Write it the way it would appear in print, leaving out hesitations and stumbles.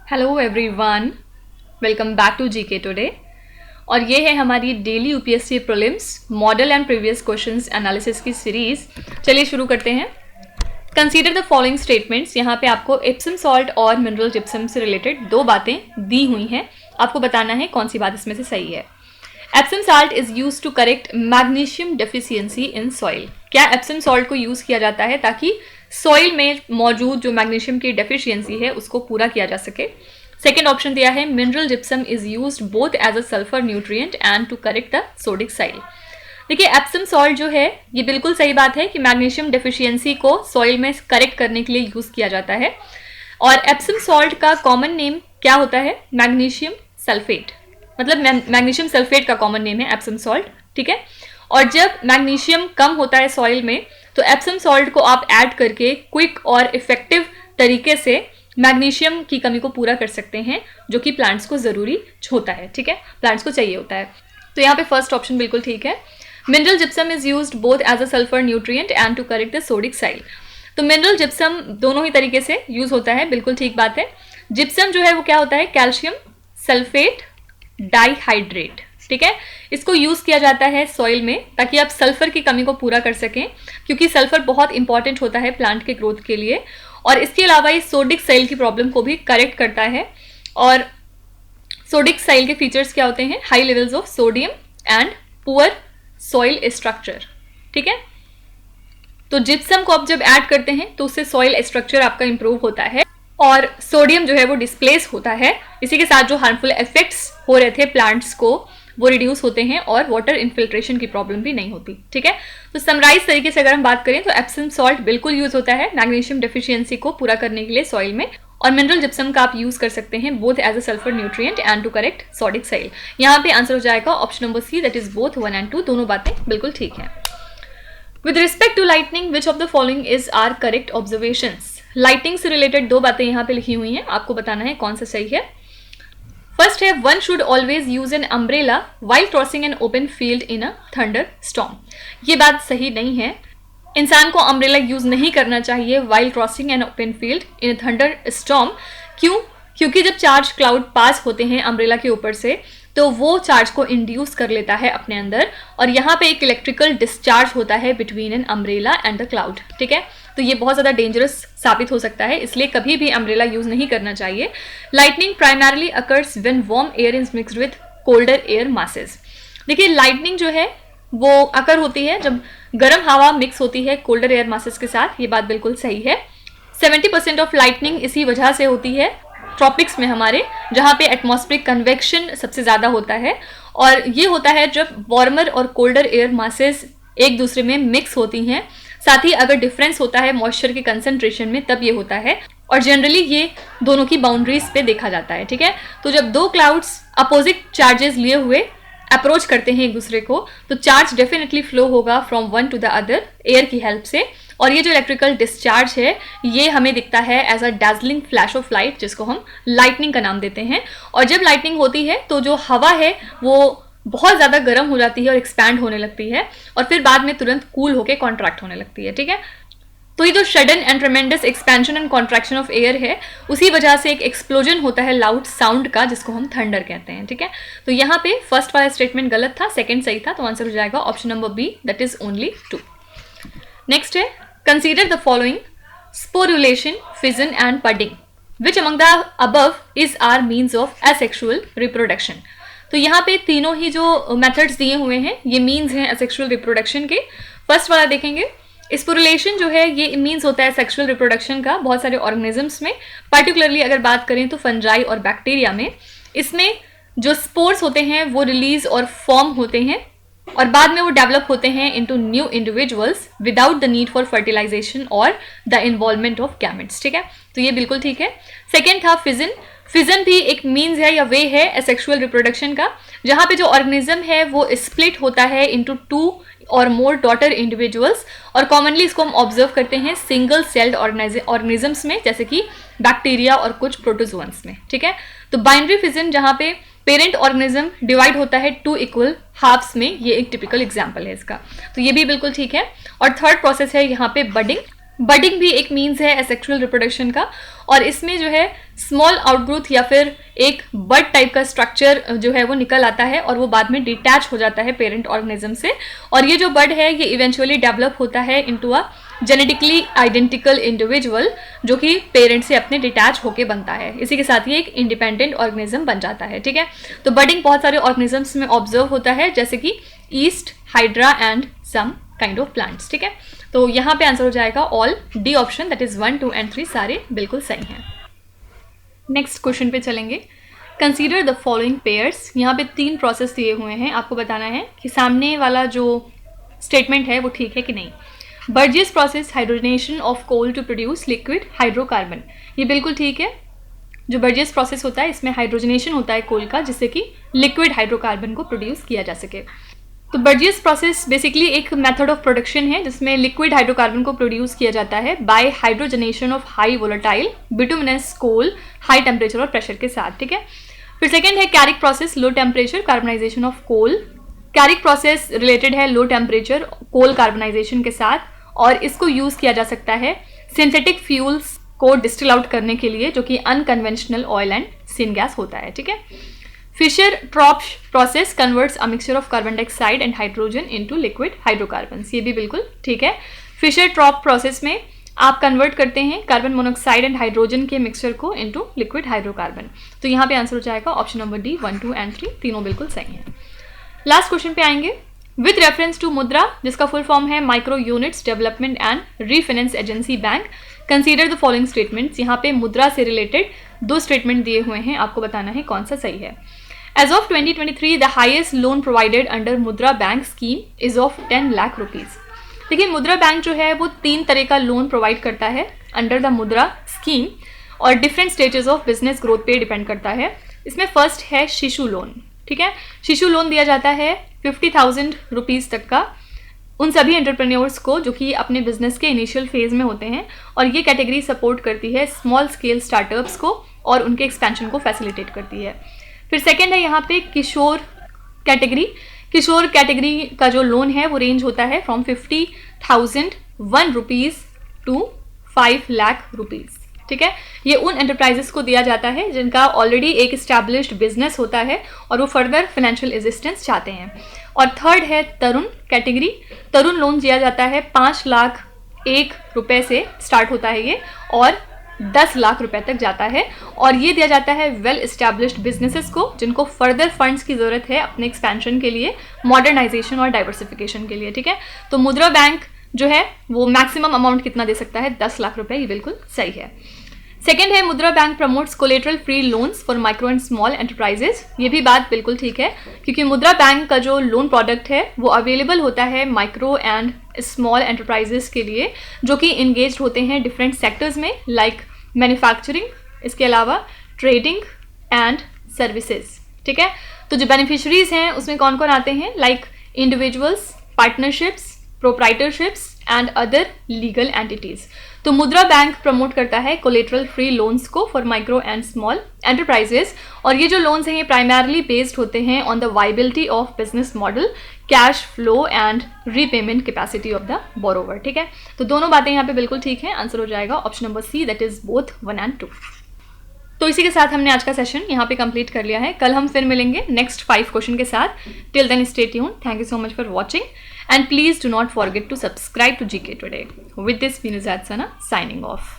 Hello everyone, welcome back to GK today. और ये है हमारी daily UPSC prelims model and previous questions analysis की सीरीज। चलिए शुरू करते हैं। Consider the following statements. यहाँ पे आपको एप्सम सॉल्ट और मिनरल जिप्सम से रिलेटेड दो बातें दी हुई हैं, आपको बताना है कौन सी बात इसमें से सही है। Epsom salt is use to correct magnesium deficiency in soil. क्या एप्सम सॉल्ट को यूज किया जाता है ताकि सॉइल में मौजूद जो मैग्नीशियम की डेफिशिएंसी है उसको पूरा किया जा सके। सेकेंड ऑप्शन दिया है mineral gypsum is used both as a sulphur nutrient and to correct the sodic soil. देखिए, एप्सम सॉल्ट जो है ये बिल्कुल सही बात है कि मैग्नीशियम डेफिशिएंसी को सॉइल में करेक्ट करने के लिए यूज किया जाता है। और एप्सम सॉल्ट का कॉमन नेम क्या होता है? Magnesium sulphate. मतलब मैग्नीशियम सल्फेट का कॉमन नेम है एप्सम सॉल्ट, ठीक है। और जब मैग्नीशियम कम होता है सॉइल में तो एप्सम सॉल्ट को आप ऐड करके क्विक और इफेक्टिव तरीके से मैग्नीशियम की कमी को पूरा कर सकते हैं, जो कि प्लांट्स को जरूरी होता है, ठीक है, प्लांट्स को चाहिए होता है। तो यहाँ पे फर्स्ट ऑप्शन बिल्कुल ठीक है। Mineral gypsum is used both as a sulphur nutrient and to correct the sodic soil. तो मिनरल जिप्सम दोनों ही तरीके से यूज होता है, बिल्कुल ठीक बात है। जिप्सम जो है वो क्या होता है? कैल्शियम सल्फेट डाइहाइड्रेट, ठीक है। इसको यूज किया जाता है सॉइल में ताकि आप सल्फर की कमी को पूरा कर सकें, क्योंकि सल्फर बहुत इंपॉर्टेंट होता है प्लांट के ग्रोथ के लिए। और इसके अलावा ये सोडिक साइल की प्रॉब्लम को भी करेक्ट करता है। और सोडिक साइल के फीचर्स क्या होते हैं? High levels of sodium and poor soil structure, ठीक है। तो जिप्सम को आप जब ऐड करते हैं तो उससे सॉइल स्ट्रक्चर आपका इंप्रूव होता है और सोडियम जो है वो डिस्प्लेस होता है। इसी के साथ जो हार्मफुल इफेक्ट्स हो रहे थे प्लांट्स को वो रिड्यूस होते हैं और वाटर इन्फिल्ट्रेशन की प्रॉब्लम भी नहीं होती, ठीक है। तो समराइज तरीके से अगर हम बात करें तो एप्सम सॉल्ट बिल्कुल यूज होता है मैग्नीशियम डेफिशिएंसी को पूरा करने के लिए सॉइल में। और मिनरल जिप्सम का आप यूज कर सकते हैं both as a sulphur nutrient and to correct sodic soil. यहाँ पे आंसर हो जाएगा option number C, that is both 1 and 2। दोनों बातें बिल्कुल ठीक है। With respect to lightning which of the following is are correct observations. Lighting से रिलेटेड दो बातें यहाँ पे लिखी हुई हैं, आपको बताना है कौन सा सही है। फर्स्ट है one should always use an umbrella while crossing an open field in a thunder storm. ये बात सही नहीं है। इंसान को अम्ब्रेला यूज नहीं करना चाहिए while crossing an open field in a thunder storm. क्यों? क्योंकि जब चार्ज क्लाउड पास होते हैं अम्ब्रेला के ऊपर से तो वो चार्ज को इंड्यूस कर लेता है अपने अंदर, और यहाँ पे एक इलेक्ट्रिकल डिस्चार्ज होता है between an umbrella and the cloud, ठीक है। तो ये बहुत ज़्यादा डेंजरस साबित हो सकता है, इसलिए कभी भी अम्ब्रेला यूज नहीं करना चाहिए। Lightning primarily occurs when warm air is mixed with colder air masses. देखिए, लाइटनिंग जो है वो अकर होती है जब गर्म हवा मिक्स होती है कोल्डर एयर मासेस के साथ। ये बात बिल्कुल सही है। 70% ऑफ लाइटनिंग इसी वजह से होती है ट्रॉपिक्स में हमारे, जहाँ पे एटमॉस्फेरिक कन्वेक्शन सबसे ज़्यादा होता है। और ये होता है जब वार्मर और कोल्डर एयर मासेस एक दूसरे में मिक्स होती हैं। साथ ही अगर डिफरेंस होता है मॉइस्चर के कंसंट्रेशन में तब ये होता है, और जनरली ये दोनों की बाउंड्रीज पे देखा जाता है, ठीक है। तो जब दो क्लाउड्स अपोजिट चार्जेस लिए हुए अप्रोच करते हैं एक दूसरे को तो चार्ज डेफिनेटली फ्लो होगा from one two the other air की हेल्प से। और ये जो इलेक्ट्रिकल डिस्चार्ज है ये हमें दिखता है as a dazzling flash of light, जिसको हम लाइटनिंग का नाम देते हैं। और जब लाइटनिंग होती है तो जो हवा है वो बहुत ज़्यादा गर्म हो जाती है और एक्सपैंड होने लगती है, और फिर बाद में तुरंत कूल होकर कॉन्ट्रैक्ट होने लगती है, ठीक है। तो ये जो sudden and ट्रेमेंडस expansion and contraction of air है उसी वजह से एक एक्सप्लोजन होता है लाउड साउंड का, जिसको हम थंडर कहते हैं, ठीक है। तो यहाँ पे फर्स्ट वाला स्टेटमेंट गलत था, सेकंड सही था, तो आंसर हो जाएगा option number B, that is only 2। Next है consider the following sporulation, fission and budding which among the above is are means of asexual reproduction. तो यहाँ पे तीनों ही जो मेथड्स दिए हुए हैं ये मीन्स हैं एसेक्सुअल रिप्रोडक्शन के। फर्स्ट वाला देखेंगे, स्पोरुलेशन जो है ये मीन्स होता है सेक्सुअल रिप्रोडक्शन का बहुत सारे ऑर्गेनिजम्स में, पर्टिकुलरली अगर बात करें तो फंजाई और बैक्टीरिया में। इसमें जो स्पोर्स होते हैं वो रिलीज और फॉर्म होते हैं और बाद में वो डेवलप होते हैं into new individuals without the need for fertilisation और द इन्वॉल्वमेंट ऑफ गैमेट्स, ठीक है। तो ये बिल्कुल ठीक है। सेकेंड था फिजन। फिजन भी एक मीन्स है या वे है एसेक्सुअल रिप्रोडक्शन का, जहाँ पे जो ऑर्गेनिज्म है वो स्प्लिट होता है इनटू 2 और मोर डॉटर इंडिविजुअल्स, और कॉमनली इसको हम ऑब्जर्व करते हैं सिंगल सेल्ड ऑर्गेनिजम्स में, जैसे कि बैक्टीरिया और कुछ प्रोटोजोअन्स में, ठीक है। तो बाइनरी फिजन जहाँ पे पेरेंट ऑर्गेनिज्म डिवाइड होता है 2 इक्वल हाफ्स में, ये एक टिपिकल एग्जाम्पल है इसका, तो ये भी बिल्कुल ठीक है। और थर्ड प्रोसेस है यहाँ पे बडिंग। बडिंग भी एक मीन्स है एसेक्सुअल रिप्रोडक्शन का, और इसमें जो है स्मॉल आउटग्रोथ या फिर एक बड टाइप का स्ट्रक्चर जो है वो निकल आता है और वो बाद में डिटैच हो जाता है पेरेंट ऑर्गेनिज्म से, और ये जो बड है ये इवेंचुअली डेवलप होता है into a genetically identical individual जो कि पेरेंट से अपने डिटैच होके बनता है। इसी के साथ ये एक इंडिपेंडेंट ऑर्गेनिज्म बन जाता है। ठीक है, तो बडिंग बहुत सारे ऑर्गेनिजम्स में ऑब्जर्व होता है, जैसे कि yeast, hydra and some kind of plants. ठीक है, तो यहाँ पे आंसर हो जाएगा all D option, that is 1, 2 and 3 सारे बिल्कुल सही हैं। नेक्स्ट क्वेश्चन पे चलेंगे। Consider the following pairs. यहाँ पे 3 प्रोसेस दिए हुए हैं, आपको बताना है कि सामने वाला जो स्टेटमेंट है वो ठीक है कि नहीं। Bergius process, hydrogenation of coal to produce liquid hydrocarbon, ये बिल्कुल ठीक है। जो बर्जियस प्रोसेस होता है इसमें हाइड्रोजनेशन होता है कोल का, जिससे कि लिक्विड हाइड्रोकार्बन को प्रोड्यूस किया जा सके। तो बर्जियस प्रोसेस बेसिकली एक मेथड ऑफ प्रोडक्शन है जिसमें लिक्विड हाइड्रोकार्बन को प्रोड्यूस किया जाता है by hydrogenation of high volatile bituminous coal high temperature और प्रेशर के साथ। ठीक है, फिर सेकेंड है Karrick process, low temperature carbonisation of coal. Karrick process related है लो टेम्परेचर कोल कार्बनाइजेशन के साथ, और इसको यूज किया जा सकता है सिंथेटिक फ्यूल्स को डिस्टिल आउट करने के लिए, जो कि unconventional oil and syngas होता है। ठीक है, Fischer Tropsch process converts a mixture of carbon dioxide and hydrogen into liquid hydrocarbons, ये भी बिल्कुल ठीक है। फिशर ट्रॉप प्रोसेस में आप कन्वर्ट करते हैं कार्बन मोनोऑक्साइड एंड हाइड्रोजन के मिक्सचर को इनटू लिक्विड हाइड्रोकार्बन। तो यहाँ पे आंसर हो जाएगा ऑप्शन नंबर डी, 1, 2 एंड 3 तीनों बिल्कुल सही हैं। लास्ट क्वेश्चन पे आएंगे। विद रेफरेंस टू मुद्रा, जिसका फुल फॉर्म है micro units development and refinance agency bank, consider the following statements. यहाँ पे मुद्रा से रिलेटेड 2 स्टेटमेंट दिए हुए हैं, आपको बताना है कौन सा सही है। As of 2023, the highest loan provided under मुद्रा bank scheme is of 10 lakh rupees. देखिए, मुद्रा बैंक जो है वो 3 तरह का लोन प्रोवाइड करता है अंडर द मुद्रा स्कीम, और different stages of business growth पे डिपेंड करता है। इसमें फर्स्ट है शिशु लोन। ठीक है, शिशु लोन दिया जाता है 50,000 रुपीज़ तक का उन सभी एंटरप्रेन्योर्स को जो कि अपने बिजनेस के इनिशियल फेज में होते हैं, और ये कैटेगरी सपोर्ट करती है स्मॉल स्केल स्टार्टअप्स को और उनके एक्सपेंशन को फैसिलिटेट करती है। फिर सेकेंड है यहाँ पे किशोर कैटेगरी। किशोर कैटेगरी का जो लोन है वो रेंज होता है from 50,001 rupees to 5 lakh rupees. ठीक है, ये उन एंटरप्राइजेस को दिया जाता है जिनका ऑलरेडी एक इस्टेब्लिश्ड बिजनेस होता है और वो फर्दर फाइनेंशियल असिस्टेंस चाहते हैं। और थर्ड है तरुण कैटेगरी। तरुण लोन दिया जाता है 5 लाख 1 रुपए से स्टार्ट होता है ये, और 10 लाख रुपए तक जाता है, और ये दिया जाता है वेल इस्टेब्लिश्ड बिजनेसेस को जिनको फर्दर फंड्स की ज़रूरत है अपने एक्सपेंशन के लिए, मॉडर्नाइजेशन और डाइवर्सिफिकेशन के लिए। ठीक है, तो मुद्रा बैंक जो है वो मैक्सिमम अमाउंट कितना दे सकता है, 10 लाख रुपए, ये बिल्कुल सही है। सेकेंड है मुद्रा bank promotes collateral free loans for micro and small enterprises. ये भी बात बिल्कुल ठीक है, क्योंकि मुद्रा बैंक का जो लोन प्रोडक्ट है वो अवेलेबल होता है माइक्रो एंड स्मॉल एंटरप्राइजेस के लिए जो कि इंगेज होते हैं डिफरेंट सेक्टर्स में, लाइक मैन्युफैक्चरिंग, इसके अलावा ट्रेडिंग एंड सर्विसेज। ठीक है, तो जो बेनिफिशरीज हैं उसमें कौन कौन आते हैं, like individuals, partnerships, proprietorships and other legal entities. तो मुद्रा बैंक प्रमोट करता है कोलेटरल फ्री लोन्स को for micro and small enterprises, और ये जो लोन्स हैं ये प्राइमरली बेस्ड होते हैं on the viability of business model, cash flow and repayment capacity of the borrower. ठीक है, तो दोनों बातें यहाँ पे बिल्कुल ठीक हैं। आंसर हो जाएगा option number C, that is both 1 and 2। तो इसी के साथ हमने आज का सेशन यहाँ पे कंप्लीट कर लिया है। कल हम फिर मिलेंगे नेक्स्ट 5 क्वेश्चन के साथ। Till then stay tuned. Thank you so much for watching and please do not forget to subscribe to GK Today. With this, Vinuzad Sana signing off.